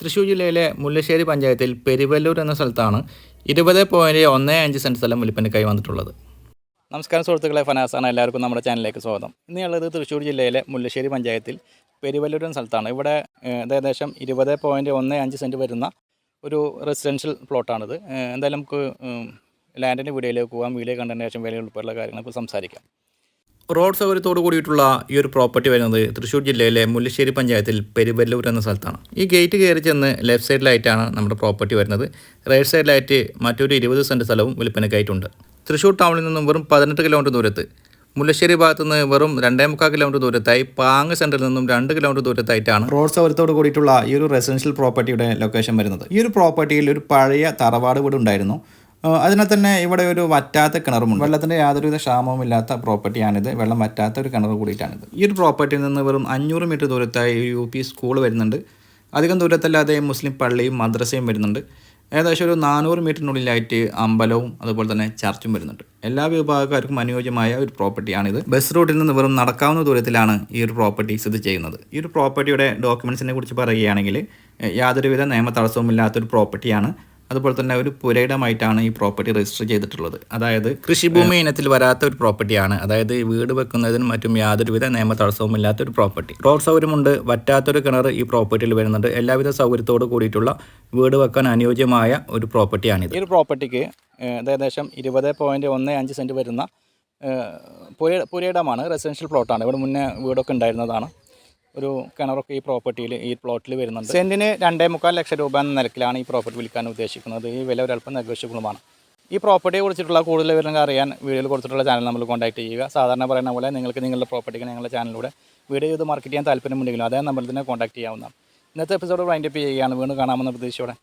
തൃശ്ശൂർ ജില്ലയിലെ മുല്ലശ്ശേരി പഞ്ചായത്തിൽ പെരുവല്ലൂർ എന്ന സ്ഥലത്താണ് 20.15 സെൻറ്റ് സ്ഥലം വിൽപ്പനയ്ക്കായി വന്നിട്ടുള്ളത്. നമസ്കാരം സുഹൃത്തുക്കളെ, ഫനാസാണ്. എല്ലാവർക്കും നമ്മുടെ ചാനലിലേക്ക് സ്വാഗതം. ഇന്നുള്ളത് തൃശ്ശൂർ ജില്ലയിലെ മുല്ലശ്ശേരി പഞ്ചായത്തിൽ പെരുവല്ലൂർ എന്ന സ്ഥലത്താണ്. ഇവിടെ ഏകദേശം 20.15 സെൻറ്റ് വരുന്ന ഒരു റെസിഡൻഷ്യൽ പ്ലോട്ടാണിത്. എന്തായാലും നമുക്ക് ലാൻഡിൻ്റെ വീഡിയോയിലേക്ക് പോകാം. വീഡിയോ കണ്ടതിന് ശേഷം വില ഉൾപ്പെടെയുള്ള കാര്യങ്ങൾ ഇപ്പോൾ സംസാരിക്കാം. റോഡ് സൗകര്യത്തോട് കൂടിയിട്ടുള്ള ഈ ഒരു പ്രോപ്പർട്ടി വരുന്നത് തൃശ്ശൂർ ജില്ലയിലെ മുല്ലശ്ശേരി പഞ്ചായത്തിൽ പെരുവല്ലൂർ എന്ന സ്ഥലത്താണ്. ഈ ഗേറ്റ് കയറി ചെന്ന് ലെഫ്റ്റ് സൈഡിലായിട്ടാണ് നമ്മുടെ പ്രോപ്പർട്ടി വരുന്നത്. റൈറ്റ് സൈഡിലായിട്ട് മറ്റൊരു 20 സെൻറ്റ് സ്ഥലവും വിൽപ്പനയ്ക്കായിട്ടുണ്ട്. തൃശ്ശൂർ ടൗണിൽ നിന്നും വെറും 18 കിലോമീറ്റർ ദൂരത്ത്, മുല്ലശ്ശേരി ഭാഗത്തു നിന്ന് വെറും 2.25 കിലോമീറ്റർ ദൂരത്തായി, പാങ്ങ് സെൻറ്ററിൽ നിന്നും 2 കിലോമീറ്റർ ദൂരത്തായിട്ടാണ് റോഡ് സൗകര്യത്തോട് കൂടിയിട്ടുള്ള ഈ ഒരു റെസിഡൻഷ്യൽ പ്രോപ്പർട്ടിയുടെ ലൊക്കേഷൻ വരുന്നത്. ഈ ഒരു പ്രോപ്പർട്ടിയിൽ ഒരു പഴയ തറവാട് വീട് ഉണ്ടായിരുന്നു. അതിനാൽ തന്നെ ഇവിടെ ഒരു വറ്റാത്ത കിണറുമുണ്ട്. വെള്ളത്തിൻ്റെ യാതൊരുവിധ ക്ഷാമവും ഇല്ലാത്ത പ്രോപ്പർട്ടിയാണിത്. വെള്ളം വറ്റാത്ത ഒരു കിണർ കൂടിയിട്ടാണിത്. ഈ ഒരു പ്രോപ്പർട്ടിയിൽ നിന്ന് വെറും 500 മീറ്റർ ദൂരത്തായി UP സ്കൂൾ വരുന്നുണ്ട്. അധികം ദൂരത്തല്ലാതെ മുസ്ലിം പള്ളിയും മദ്രസയും വരുന്നുണ്ട്. ഏകദേശം ഒരു 400 മീറ്ററിനുള്ളിലായിട്ട് അമ്പലവും അതുപോലെ തന്നെ ചർച്ചും വരുന്നുണ്ട്. എല്ലാ വിഭാഗക്കാർക്കും അനുയോജ്യമായ ഒരു പ്രോപ്പർട്ടിയാണിത്. ബസ് റൂട്ടിൽ നിന്ന് വെറും നടക്കാവുന്ന ദൂരത്തിലാണ് ഈ ഒരു പ്രോപ്പർട്ടി സ്ഥിതി ചെയ്യുന്നത്. ഈ ഒരു പ്രോപ്പർട്ടിയുടെ ഡോക്യുമെൻറ്റ്സിനെ കുറിച്ച് പറയുകയാണെങ്കിൽ യാതൊരുവിധ നിയമ തടസ്സവും ഇല്ലാത്തൊരു പ്രോപ്പർട്ടിയാണ്. അതുപോലെ തന്നെ ഒരു പുരയിടമായിട്ടാണ് ഈ പ്രോപ്പർട്ടി രജിസ്റ്റർ ചെയ്തിട്ടുള്ളത്. അതായത് കൃഷിഭൂമി ഇനത്തിൽ വരാത്ത ഒരു പ്രോപ്പർട്ടിയാണ്. അതായത് വീട് വെക്കുന്നതിനും മറ്റും യാതൊരുവിധ നിയമ തടസ്സവും ഇല്ലാത്തൊരു പ്രോപ്പർട്ടി. റോഡ് സൗകര്യമുണ്ട്, വറ്റാത്തൊരു കിണർ ഈ പ്രോപ്പർട്ടിയിൽ വരുന്നുണ്ട്. എല്ലാവിധ സൗകര്യത്തോട് കൂടിയിട്ടുള്ള വീട് വെക്കാൻ അനുയോജ്യമായ ഒരു പ്രോപ്പർട്ടിയാണിത്. ഈ ഒരു പ്രോപ്പർട്ടിക്ക് ഏകദേശം 20.15 സെൻറ്റ് വരുന്ന പുരയിടമാണ്. റെസിഡൻഷ്യൽ പ്ലോട്ടാണ്. ഇവിടെ മുന്നേ വീടൊക്കെ ഉണ്ടായിരുന്നതാണ്. ഒരു കിണറൊക്കെ ഈ പ്ലോട്ടിൽ വരുന്നുണ്ട്. സെൻറ്റിന് 2.25 ലക്ഷം രൂപ എന്ന നിരക്കിലാണ് ഈ പ്രോപ്പർട്ടി വിൽക്കാൻ ഉദ്ദേശിക്കുന്നത്. ഈ വില ഒരല്പം നെഗോഷ്യബിളുമാണ്. ഈ പ്രോപ്പർട്ടിയെ കുറിച്ചിട്ടുള്ള കൂടുതൽ വിവരങ്ങൾ അറിയാൻ വീഡിയോയിൽ കൊടുത്തിട്ടുള്ള ചാനൽ നമ്മൾ കോൺടാക്ട് ചെയ്യുക. സാധാരണ പറയുന്ന പോലെ നിങ്ങൾക്ക് നിങ്ങളുടെ പ്രോപ്പർട്ടിക്ക് ഞങ്ങളുടെ ചാനലിലൂടെ വീഡിയോ ചെയ്ത് മാർക്കറ്റ് ചെയ്യാൻ താല്പര്യമുണ്ടെങ്കിലും അതേ നമ്പറിൽ തന്നെ കോൺടാക്ട് ചെയ്യാവുന്നതാണ്. ഇന്നത്തെ എപ്പിസോഡ് വൈൻഡപ്പ് ചെയ്യുകയാണ്. വീണ്ടും കാണാമെന്ന പ്രതീക്ഷയോടെ.